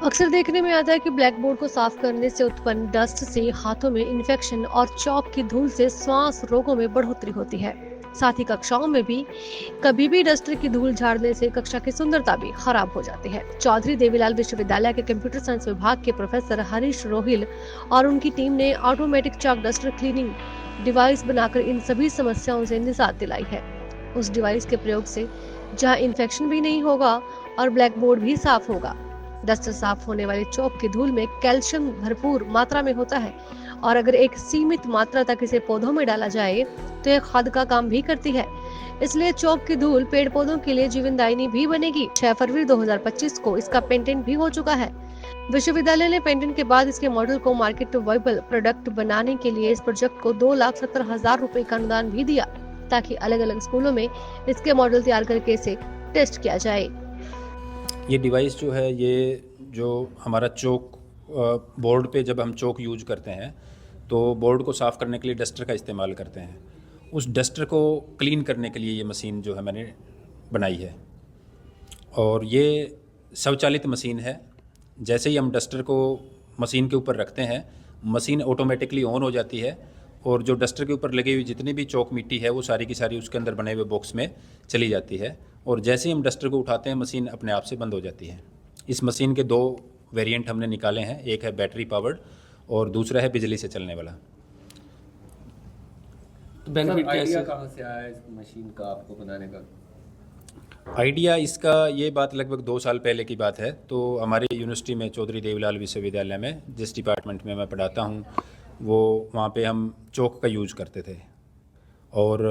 अक्सर देखने में आता है कि ब्लैक बोर्ड को साफ करने से उत्पन्न डस्ट से हाथों में इन्फेक्शन और चौक की धूल से श्वास रोगों में बढ़ोतरी होती है। साथ ही कक्षाओं में भी कभी भी डस्टर की धूल झाड़ने से कक्षा की सुंदरता भी खराब हो जाती है। चौधरी देवीलाल विश्वविद्यालय के कंप्यूटर साइंस विभाग के प्रोफेसर हरीश रोहिल और उनकी टीम ने ऑटोमेटिक चौक डस्टर क्लीनिंग डिवाइस बनाकर इन सभी समस्याओं से निजात दिलाई है। उस डिवाइस के प्रयोग से जहां इन्फेक्शन भी नहीं होगा और ब्लैक बोर्ड भी साफ होगा। डस्टर साफ होने वाले चौक की धूल में कैल्शियम भरपूर मात्रा में होता है और अगर एक सीमित मात्रा तक इसे पौधों में डाला जाए तो यह खाद का काम भी करती है। इसलिए चौक की धूल पेड़ पौधों के लिए जीवनदायिनी भी बनेगी। 6 फरवरी 2025 को इसका पेटेंट भी हो चुका है। विश्वविद्यालय ने पेटेंट के बाद इसके मॉडल को मार्केट वाइबल प्रोडक्ट बनाने के लिए इस प्रोजेक्ट को 2,70,000 रुपए का अनुदान भी दिया ताकि अलग अलग स्कूलों में इसके मॉडल तैयार करके इसे टेस्ट किया जाए। ये डिवाइस जो है, ये जो हमारा चौक बोर्ड पे जब हम चौक यूज करते हैं तो बोर्ड को साफ़ करने के लिए डस्टर का इस्तेमाल करते हैं। उस डस्टर को क्लीन करने के लिए ये मशीन जो है मैंने बनाई है और ये स्वचालित मशीन है। जैसे ही हम डस्टर को मशीन के ऊपर रखते हैं, मशीन ऑटोमेटिकली ऑन हो जाती है और जो डस्टर के ऊपर लगी हुई जितनी भी चौक मिट्टी है वो सारी की सारी उसके अंदर बने हुए बॉक्स में चली जाती है और जैसे ही हम डस्टर को उठाते हैं मशीन अपने आप से बंद हो जाती है। इस मशीन के 2 वेरिएंट हमने निकाले हैं, एक है बैटरी पावर्ड और दूसरा है बिजली से चलने वाला। तो बेनिफिट आइडिया कहाँ से आया इस मशीन का आपको बनाने का? आइडिया इसका ये बात लगभग 2 साल पहले की बात है। तो हमारी यूनिवर्सिटी में चौधरी देवीलाल विश्वविद्यालय में जिस डिपार्टमेंट में मैं पढ़ाता हूँ वो वहाँ पे हम चौक का यूज करते थे और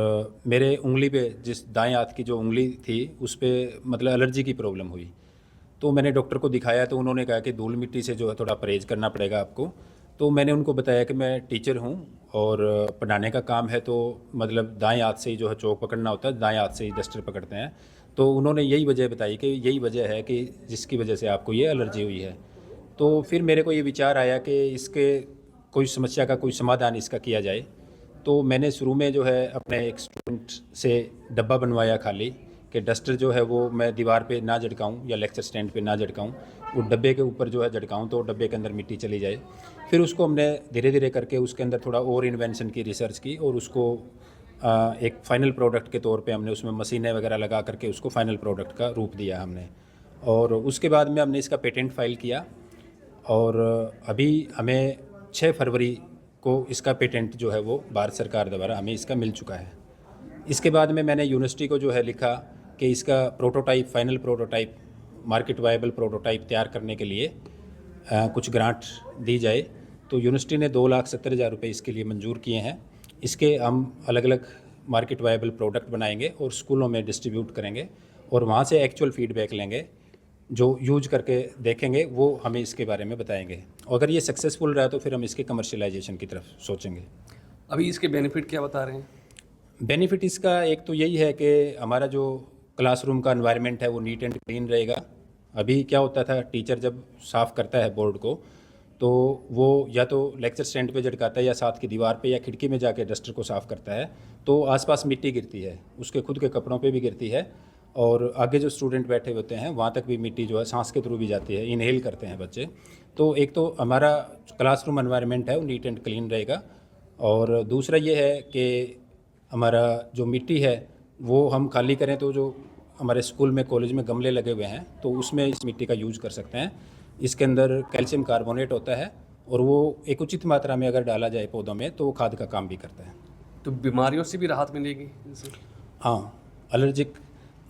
मेरे उंगली पे जिस दाएं हाथ की जो उंगली थी उस पर मतलब एलर्जी की प्रॉब्लम हुई। तो मैंने डॉक्टर को दिखाया तो उन्होंने कहा कि धूल मिट्टी से जो है थोड़ा परहेज़ करना पड़ेगा आपको। तो मैंने उनको बताया कि मैं टीचर हूँ और पढ़ाने का काम है, तो मतलब दाएं हाथ से ही जो है चौक पकड़ना होता है, दाएं हाथ से ही डस्टर पकड़ते हैं। तो उन्होंने यही वजह बताई कि यही वजह है कि जिसकी वजह से आपको ये एलर्जी हुई है। तो फिर मेरे को ये विचार आया कि इसके कोई समस्या का कोई समाधान इसका किया जाए। तो मैंने शुरू में जो है अपने एक स्टूडेंट से डब्बा बनवाया खाली कि डस्टर जो है वो मैं दीवार पे ना झटकाऊँ या लेक्चर स्टैंड पे ना झटकाऊँ, वो डब्बे के ऊपर जो है झटकाऊँ तो डब्बे के अंदर मिट्टी चली जाए। फिर उसको हमने धीरे धीरे करके उसके अंदर थोड़ा और इन्वेंशन की रिसर्च की और उसको एक फाइनल प्रोडक्ट के तौर पे हमने उसमें मशीनें वगैरह लगा करके उसको फाइनल प्रोडक्ट का रूप दिया हमने। और उसके बाद में हमने इसका पेटेंट फाइल किया और अभी हमें 6 फरवरी को इसका पेटेंट जो है वो भारत सरकार द्वारा हमें इसका मिल चुका है। इसके बाद में मैंने यूनिवर्सिटी को जो है लिखा कि इसका prototype, final prototype, market viable prototype तैयार करने के लिए कुछ ग्रांट दी जाए। तो यूनिवर्सिटी ने 2,70,000 रुपये इसके लिए मंजूर किए हैं। इसके हम अलग अलग मार्केट वायबल प्रोडक्ट बनाएंगे और स्कूलों में डिस्ट्रीब्यूट करेंगे और वहाँ से एक्चुअल फीडबैक लेंगे, जो यूज करके देखेंगे वो हमें इसके बारे में बताएंगे। अगर ये सक्सेसफुल रहा तो फिर हम इसके कमर्शियलाइजेशन की तरफ सोचेंगे। अभी इसके बेनिफिट क्या बता रहे हैं? बेनिफिट इसका एक तो यही है कि हमारा जो क्लासरूम का एनवायरनमेंट है वो नीट एंड क्लीन रहेगा। अभी क्या होता था, टीचर जब साफ़ करता है बोर्ड को तो वो या तो लेक्चर स्टैंड पे झटकाता है या साथ की दीवार पे या खिड़की में जाके डस्टर को साफ़ करता है, तो आसपास मिट्टी गिरती है, उसके खुद के कपड़ों पे भी गिरती है और आगे जो स्टूडेंट बैठे होते हैं वहाँ तक भी मिट्टी जो है सांस के थ्रू भी जाती है, इनहेल करते हैं बच्चे। तो एक तो हमारा क्लासरूम एनवायरनमेंट है वो नीट एंड क्लीन रहेगा और दूसरा ये है कि हमारा जो मिट्टी है वो हम खाली करें तो जो हमारे स्कूल में कॉलेज में गमले लगे हुए हैं तो उसमें इस मिट्टी का यूज़ कर सकते हैं। इसके अंदर कैल्शियम कार्बोनेट होता है और वो एक उचित मात्रा में अगर डाला जाए पौधों में तो वो खाद का काम भी करता है। तो बीमारियों से भी राहत मिलेगी इनसे? हाँ, एलर्जिक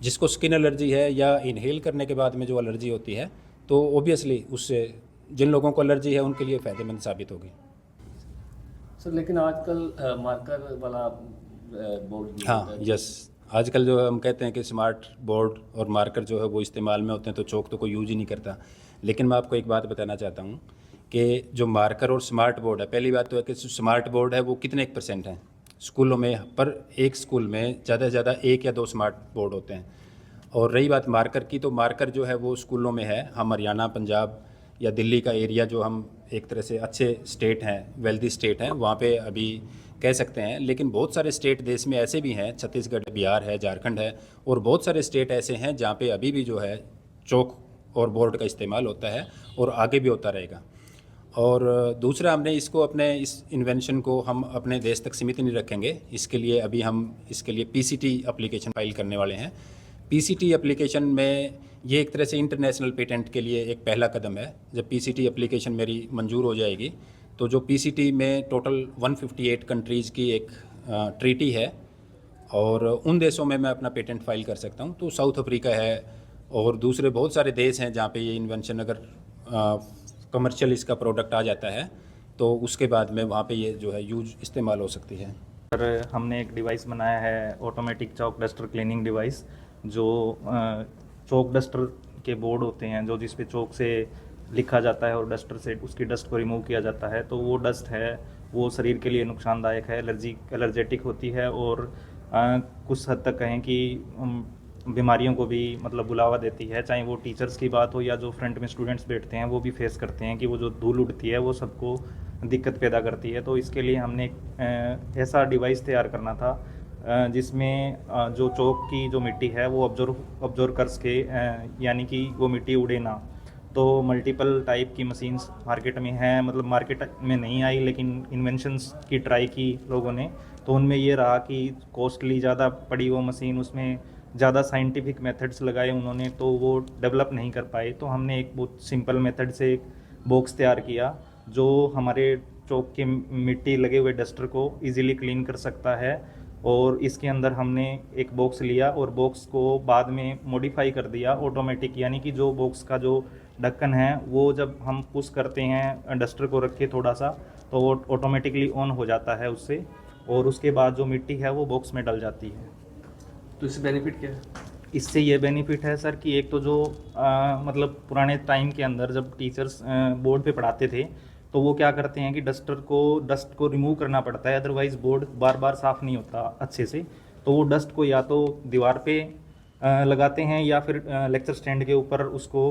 जिसको स्किन एलर्जी है या इनहेल करने के बाद में जो एलर्जी होती है तो ओबियसली उससे जिन लोगों को एलर्जी है उनके लिए फ़ायदेमंद साबित होगी। सर लेकिन आजकल मार्कर वाला बोर्ड, हाँ, यस, आजकल जो है हम कहते हैं कि स्मार्ट बोर्ड और मार्कर जो है वो इस्तेमाल में होते हैं तो चौक तो कोई यूज ही नहीं करता। लेकिन मैं आपको एक बात बताना चाहता हूँ कि जो मार्कर और स्मार्ट बोर्ड है, पहली बात तो है कि स्मार्ट बोर्ड है वो कितने एक % हैं स्कूलों में, पर एक स्कूल में ज़्यादा से ज़्यादा 1 या 2 स्मार्ट बोर्ड होते हैं। और रही बात मार्कर की, तो मार्कर जो है वो स्कूलों में है। हम हरियाणा, पंजाब या दिल्ली का एरिया जो हम एक तरह से अच्छे स्टेट हैं, वेल्दी स्टेट हैं, वहाँ पे अभी कह सकते हैं। लेकिन बहुत सारे स्टेट देश में ऐसे भी हैं, छत्तीसगढ़, बिहार है, झारखंड है और बहुत सारे स्टेट ऐसे हैं जहाँ पे अभी भी जो है चौक और बोर्ड का इस्तेमाल होता है और आगे भी होता रहेगा। और दूसरा, हमने इसको अपने इस इन्वेंशन को हम अपने देश तक सीमित नहीं रखेंगे। इसके लिए अभी हम इसके लिए पीसीटी एप्लीकेशन फाइल करने वाले हैं। पीसीटी एप्लीकेशन में ये एक तरह से इंटरनेशनल पेटेंट के लिए एक पहला कदम है। जब पीसीटी एप्लीकेशन मेरी मंजूर हो जाएगी तो जो पीसीटी में टोटल 158 कंट्रीज़ की एक ट्रीटी है और उन देशों में मैं अपना पेटेंट फाइल कर सकता हूँ। तो साउथ अफ्रीका है और दूसरे बहुत सारे देश हैं जहाँ पे ये इन्वेंशन अगर कमर्शियल इसका प्रोडक्ट आ जाता है तो उसके बाद में वहाँ पे ये जो है यूज इस्तेमाल हो सकती है। सर, हमने एक डिवाइस बनाया है automatic chalk duster cleaning device, जो चॉक डस्टर के बोर्ड होते हैं जो जिस पे चॉक से लिखा जाता है और डस्टर से उसकी डस्ट को रिमूव किया जाता है। तो वो डस्ट है वो शरीर के लिए नुकसानदायक है, एलर्जेटिक होती है और कुछ हद तक कहें कि बीमारियों को भी मतलब बुलावा देती है। चाहे वो टीचर्स की बात हो या जो फ्रंट में स्टूडेंट्स बैठते हैं वो भी फेस करते हैं कि वो जो धूल उड़ती है वो सबको दिक्कत पैदा करती है। तो इसके लिए हमने एक ऐसा डिवाइस तैयार करना था जिसमें जो चौक की जो मिट्टी है वो ऑब्जर्व कर सके, यानी कि वो मिट्टी उड़े ना। तो मल्टीपल टाइप की मशीन्स मार्केट में हैं, मतलब मार्केट में नहीं आई लेकिन इन्वेंशंस की ट्राई की लोगों ने। तो उनमें ये रहा कि कॉस्टली ज़्यादा पड़ी वो मशीन, उसमें ज़्यादा साइंटिफिक मेथड्स लगाए उन्होंने तो वो डेवलप नहीं कर पाए। तो हमने एक बहुत सिंपल मेथड से एक बॉक्स तैयार किया जो हमारे चौक के मिट्टी लगे हुए डस्टर को इजीली क्लीन कर सकता है। और इसके अंदर हमने एक बॉक्स लिया और बॉक्स को बाद में मॉडिफाई कर दिया ऑटोमेटिक, यानी कि जो बॉक्स का जो ढक्कन है वो जब हम पुश करते हैं डस्टर को रख के थोड़ा सा तो वो ऑटोमेटिकली ऑन हो जाता है उससे, और उसके बाद जो मिट्टी है वो बॉक्स में डल जाती है। तो इससे बेनिफिट क्या है? इससे ये बेनिफिट है सर कि एक तो जो मतलब पुराने टाइम के अंदर जब टीचर्स बोर्ड पे पढ़ाते थे तो वो क्या करते हैं कि डस्ट को रिमूव करना पड़ता है, अदरवाइज़ बोर्ड बार बार साफ़ नहीं होता अच्छे से। तो वो डस्ट को या तो दीवार पे लगाते हैं या फिर लेक्चर स्टैंड के ऊपर उसको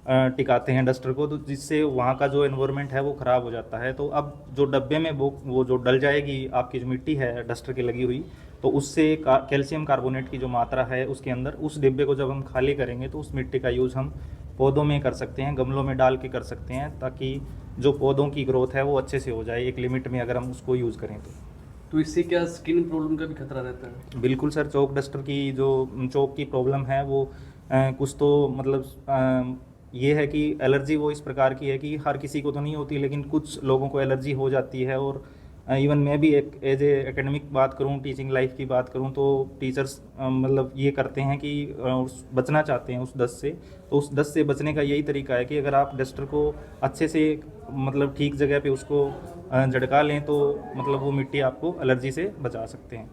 टिकाते हैं डस्टर को, तो जिससे वहाँ का जो एनवायरनमेंट है वो ख़राब हो जाता है। तो अब जो डब्बे में वो जो डल जाएगी आपकी जो मिट्टी है डस्टर की लगी हुई, तो उससे कैल्शियम कार्बोनेट की जो मात्रा है उसके अंदर, उस डिब्बे को जब हम खाली करेंगे तो उस मिट्टी का यूज़ हम पौधों में कर सकते हैं, गमलों में डाल के कर सकते हैं, ताकि जो पौधों की ग्रोथ है वो अच्छे से हो जाए एक लिमिट में अगर हम उसको यूज़ करें तो इससे क्या स्किन प्रॉब्लम का भी खतरा रहता है? बिल्कुल सर, चौक डस्टर की जो चौक की प्रॉब्लम है वो कुछ तो मतलब ये है कि एलर्जी वो इस प्रकार की है कि हर किसी को तो नहीं होती, लेकिन कुछ लोगों को एलर्जी हो जाती है। और इवन मैं भी एक एज ए एकेडमिक बात करूं, टीचिंग लाइफ की बात करूं, तो टीचर्स मतलब ये करते हैं कि बचना चाहते हैं उस डस्ट से। तो उस डस्ट से बचने का यही तरीका है कि अगर आप डस्टर को अच्छे से मतलब ठीक जगह पे उसको झटका लें तो मतलब वो मिट्टी आपको एलर्जी से बचा सकते हैं।